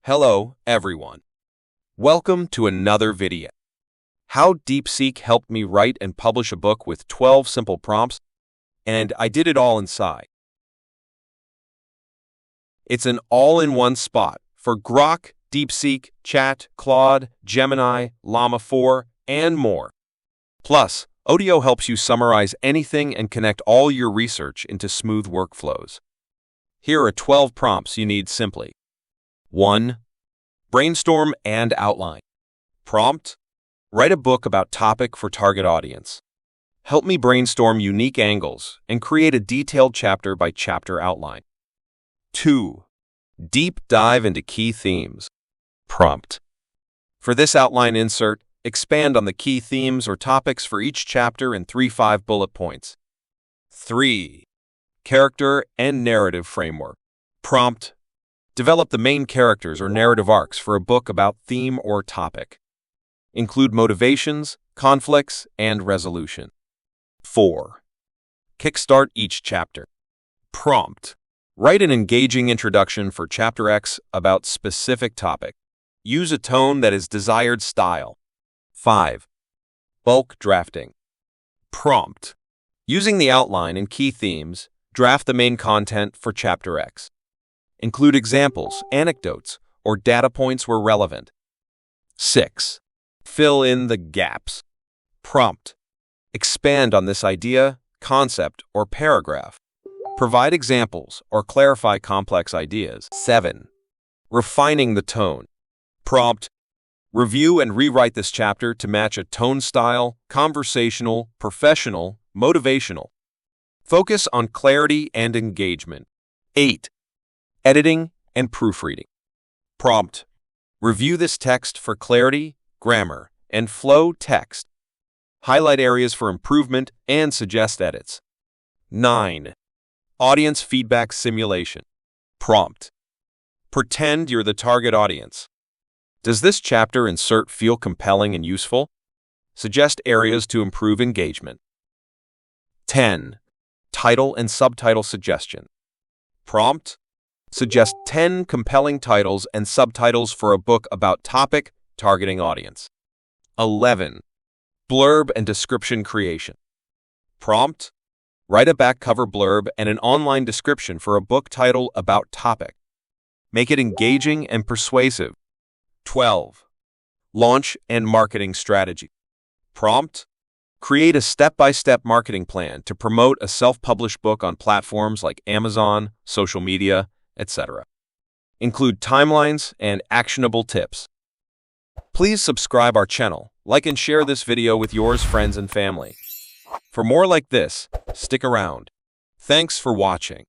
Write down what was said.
Hello, everyone. Welcome to another video. How DeepSeek helped me write and publish a book with 12 simple prompts, and I did it all inside. It's an all-in-one spot for Grok, DeepSeek, Chat, Claude, Gemini, Llama 4, and more. Plus, HowToDo helps you summarize anything and connect all your research into smooth workflows. Here are 12 prompts you need simply. 1. Brainstorm and outline. Prompt: write a book about topic for target audience. Help me brainstorm unique angles and create a detailed chapter-by-chapter outline. 2. Deep dive into key themes. Prompt: for this outline insert, expand on the key themes or topics for each chapter in 3-5 bullet points. 3. Character and narrative framework. Prompt: develop the main characters or narrative arcs for a book about theme or topic. Include motivations, conflicts, and resolution. 4. Kickstart each chapter. Prompt: write an engaging introduction for Chapter X about specific topic. Use a tone that is desired style. 5. Bulk drafting. Prompt: using the outline and key themes, draft the main content for Chapter X. Include examples, anecdotes, or data points where relevant. 6. Fill in the gaps. Prompt: expand on this idea, concept, or paragraph. Provide examples or clarify complex ideas. 7. Refining the tone. Prompt: review and rewrite this chapter to match a tone style, conversational, professional, motivational. Focus on clarity and engagement. 8. Editing and proofreading. Prompt: review this text for clarity, grammar, and flow text. Highlight areas for improvement and suggest edits. 9. Audience feedback simulation. Prompt: pretend you're the target audience. Does this chapter insert feel compelling and useful? Suggest areas to improve engagement. 10. Title and subtitle suggestion. Prompt: suggest 10 compelling titles and subtitles for a book about topic, targeting audience. 11. Blurb and description creation. Prompt: write a back cover blurb and an online description for a book title about topic. Make it engaging and persuasive. 12. Launch and marketing strategy. Prompt: create a step-by-step marketing plan to promote a self-published book on platforms like Amazon, social media, etc. Include timelines and actionable tips. Please subscribe our channel, like and share this video with yours, friends, and family. For more like this, stick around. Thanks for watching.